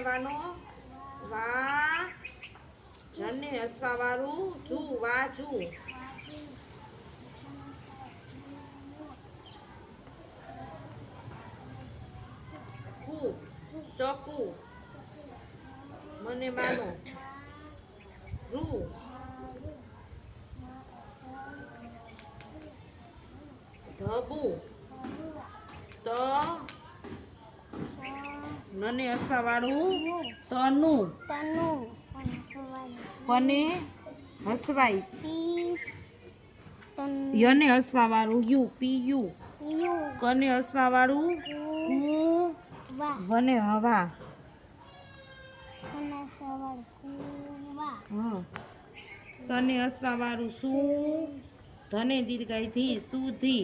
વાનો વા જને હસવા વાળું જુ વાજુ કુ ચકુ મને માનો રૂ ઢબુ ત નને હસવા વાળું તનું પને હસવાય યને હસવા વાળું યુ પી યુ કને હસવા વાળું કુ વને હવા સને હસવા વાળું શું ધને દીર્ઘાય ધી સુધી